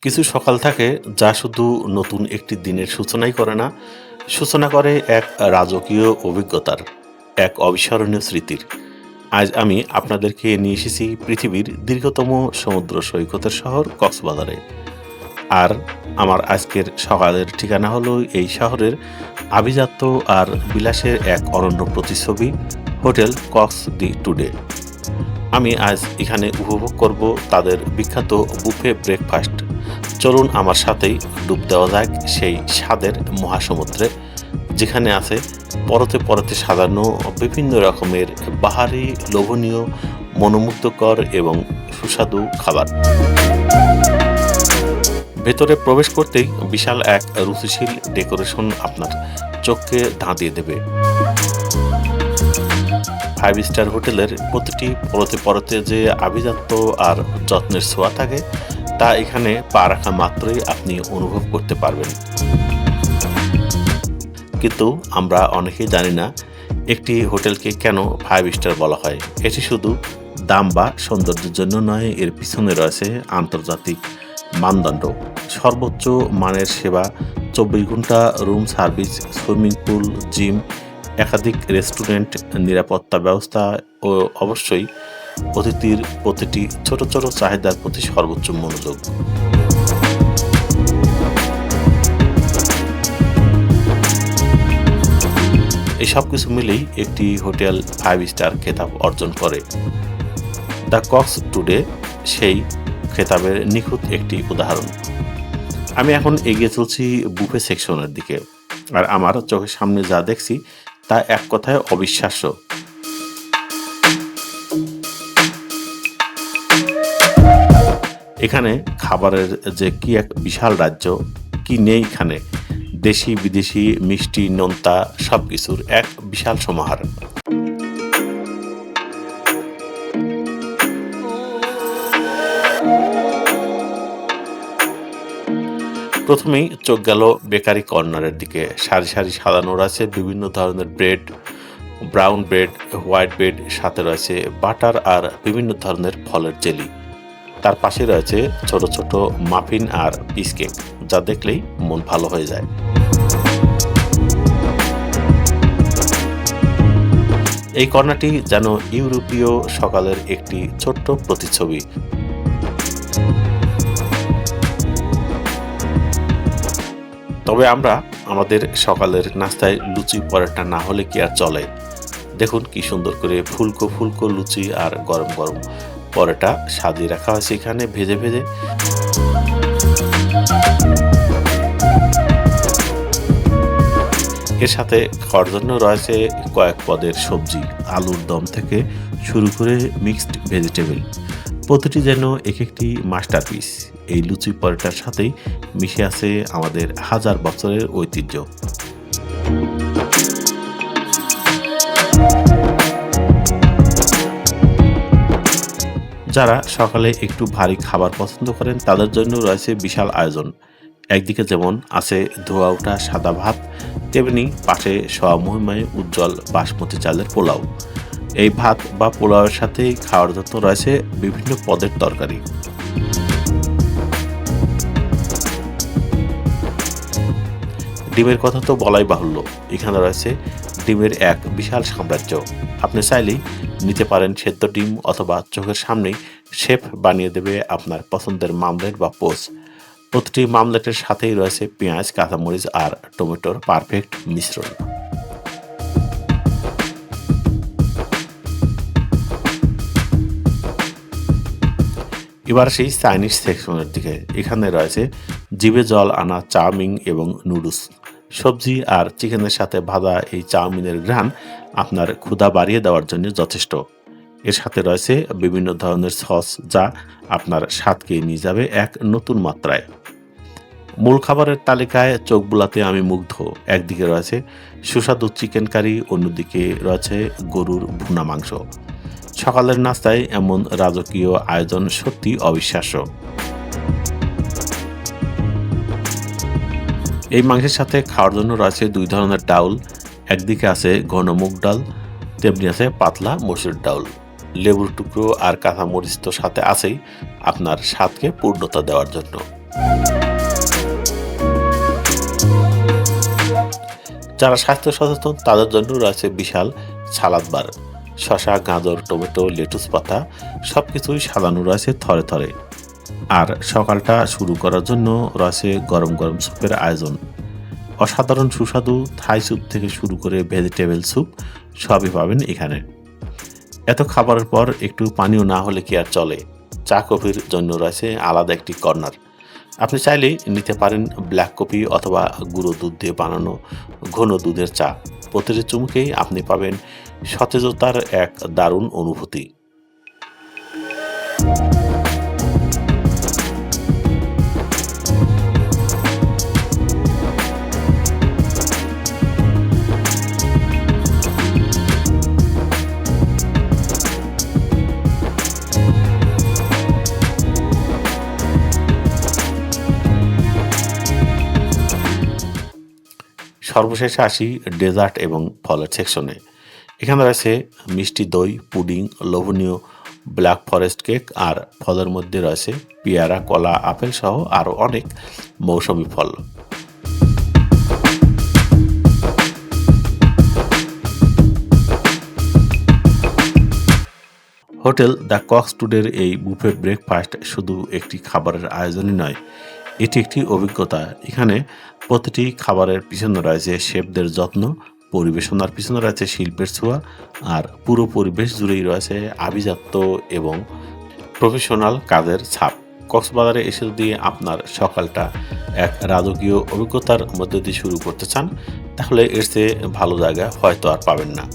কিছু সকাল থাকে যা শুধু নতুন একটি দিনের সূচনাই করে না, সূচনা করে এক রাজকীয় অভিজ্ঞতার, এক অবিস্মরণীয় স্মৃতির। আজ আমি আপনাদেরকে নিয়ে এসেছি পৃথিবীর দীর্ঘতম সমুদ্র সৈকতের শহর কক্সবাজারে। আর আমার আজকের সকালের ঠিকানা হলো এই শহরের আভিজাত্য আর বিলাসের এক অনন্য প্রতিচ্ছবি, হোটেল কক্স দি টুডে। আমি আজ এখানে উপভোগ করব তাদের বিখ্যাত বুফে ব্রেকফাস্ট। চলুন আমার সাথেই ডুব দেওয়া যাক সেই স্বাদের মহাসমুদ্রে, যেখানে আছে পরতে পরতে সাজানো বিভিন্ন রকমের বাহারি, লোভনীয়, মনোমুগ্ধকর এবং সুস্বাদু খাবার। ভেতরে প্রবেশ করতেই বিশাল এক রুচিশীল ডেকোরেশন আপনার চোখকে ধাঁধিয়ে দেবে। ফাইভ স্টার হোটেলের প্রতিটি পরতে পরতে যে আভিজাত্য আর যত্নের ছোঁয়া থাকে, তা এখানে পা রাখা মাত্রই আপনি অনুভব করতে পারবেন। কিন্তু আমরা অনেকেই জানি না একটি হোটেলকে কেন ফাইভ স্টার বলা হয়। এটি শুধু দাম বা সৌন্দর্যের জন্য নয়, এর পিছনে রয়েছে আন্তর্জাতিক মানদণ্ড, সর্বোচ্চ মানের সেবা, ২৪ ঘন্টা room service, swimming pool, gym, একাধিক রেস্টুরেন্ট, নিরাপত্তা ব্যবস্থা ও অবশ্যই অতিথির প্রতিটি ছোট ছোট চাহিদার প্রতি সর্বোচ্চ মনোযোগ। এই সব কিছু মিলেই একটি হোটেল ফাইভ স্টার খেতাব অর্জন করে। দ্য কক্স টুডে সেই খেতাবের নিখুঁত একটি উদাহরণ। আমি এখন এগিয়ে চলছি বুফে সেকশনের দিকে, আর আমার চোখের সামনে যা দেখছি তা এক কথায় অবিশ্বাস্য। এখানে খাবারের যে কি এক বিশাল রাজ্য, কি নেই এখানে! দেশি বিদেশি মিষ্টি, নোনতা সবকিছুর এক বিশাল সমাহার। প্রথমেই চোখ গেল বেকারি কর্নারের দিকে। সারি সারি সাজানো রয়েছে বিভিন্ন ধরনের bread, brown bread, white bread, সাথে রয়েছে বাটার আর বিভিন্ন ধরনের ফলের জেলি। তার পাশে রয়েছে ছোট ছোট মাফিন আর পিস কেক, যা দেখলেই মন ভালো হয়ে যায়। এই কর্নারটি যেন ইউরোপীয় সকালের একটি ছোট্ট প্রতিচ্ছবি। তবে আমরা আমাদের সকালের নাস্তায় লুচি পরোটা না হলে কি আর চলে! দেখুন কি সুন্দর করে ফুলকো ফুলকো লুচি আর গরম গরম পরোটা সাজিয়ে রাখা হয়েছে এখানে ভেজে ভেজে। এর সাথে খাওয়ার জন্য রয়েছে কয়েক পদের সবজি, আলুর দম থেকে শুরু করে মিক্সড ভেজিটেবল। প্রতিটি যেন এক একটি মাস্টারপিস। এই লুচি পরোটার সাথেই মিশে আছে আমাদের হাজার বছরের ঐতিহ্য। যারা সকালে একটু ভারী খাবার পছন্দ করেন তাদের জন্য রয়েছে বিশাল আয়োজন। একদিকে যেমন আছে ধোয়া ওঠা সাদা ভাত, তেমনি পাশে স্বমহিমায় উজ্জ্বল বাসমতি চালের পোলাও। এই ভাত বা পোলাওয়ের সাথে খাওয়ার জন্য রয়েছে বিভিন্ন পদের তরকারি। ডিমের কথা তো বলাই বাহুল্য। এখানে রয়েছে ডিমের এক বিশাল সাম্রাজ্য। আপনি চাইলেই নিতে পারেন সেদ্ধ ডিম, অথবা চোখের সামনেই শেফ বানিয়ে দেবে আপনার পছন্দের মামলেট বা পোচ। প্রতিটি মামলেটের সাথেই রয়েছে পেঁয়াজ, কাঁচামরিচ আর টমেটোর পারফেক্ট মিশ্রণ। এবার সেই চাইনিজ সেকশনের দিকে। এখানে রয়েছে জিভে জল আনা চাউমিন এবং নুডলস। সবজি আর চিকেনের সাথে ভাজা এই চাউমিনের ঘ্রাণ আপনার ক্ষুধা বাড়িয়ে দেওয়ার জন্য যথেষ্ট। এর সাথে রয়েছে বিভিন্ন ধরনের সস, যা আপনার স্বাদকে নিয়ে যাবে এক নতুন মাত্রায়। মূল খাবারের তালিকায় চোখ বুলাতে আমি মুগ্ধ। একদিকে রয়েছে সুস্বাদু চিকেন কারি, অন্যদিকে রয়েছে গরুর ভুনা মাংস। সকালের নাস্তায় এমন রাজকীয় আয়োজন সত্যি অবিশ্বাস্য। এই মাংসের সাথে খাওয়ার জন্য রয়েছে দুই ধরনের ডাউল। একদিকে আছে ঘন মুগ ডাল, তেমনি আছে পাতলা মসুর ডাউল। লেবুর টুকরো আর কাঁচা মরিচ তো সাথে আছেই আপনার স্বাদকে পূর্ণতা দেওয়ার জন্য। যারা স্বাস্থ্য সচেতন তাদের জন্য রয়েছে বিশাল সালাদ বার। শসা, গাজর, টমেটো, লেটুস পাতা সবকিছুই সাজানো রয়েছে থরে থরে। আর সকালটা শুরু করার জন্য রয়েছে গরম গরম স্যুপের আয়োজন। অসাধারণ সুস্বাদু থাই স্যুপ থেকে শুরু করে ভেজিটেবল স্যুপ সবই পাবেন এখানে। এত খাবারের পর একটু পানীয় না হলে কি আর চলে? চা কফির জন্য রয়েছে আলাদা একটি কর্নার। আপনি চাইলেই নিতে পারেন ব্ল্যাক কফি অথবা গুঁড়ো দুধ দিয়ে বানানো ঘন দুধের চা। প্রতিটি চুমুকেই আপনি পাবেন সতেজতার এক দারুণ অনুভূতি। সর্বশেষে আসি ডেজার্ট এবং ফলের সেকশনে। এখানে রয়েছে মিষ্টি দই, পুডিং, লোভনীয় ব্ল্যাক ফরেস্ট কেক, আর ফলের মধ্যে রয়েছে পেয়ারা, কলা, আপেল সহ আরও অনেক মৌসুমি ফল। হোটেল দ্য কক্সটুডের এই বুফে ব্রেকফাস্ট শুধু একটি খাবারের আয়োজনই নয়, এটি একটি অভিজ্ঞতা। এখানে প্রতিটি খাবারের পিছনে রয়েছে শেফদের যত্ন, পরিবেশনার পিছনে রয়েছে শিল্পের ছোঁয়া, আর পুরো পরিবেশ জুড়েই রয়েছে আভিজাত্য এবং প্রফেশনাল কাজের ছাপ। কক্সবাজারে এসে যদি আপনার সকালটা এক রাজকীয় অভিজ্ঞতার মধ্যে দিয়ে শুরু করতে চান, তাহলে এর চেয়ে ভালো জায়গা হয়তো আর পাবেন না।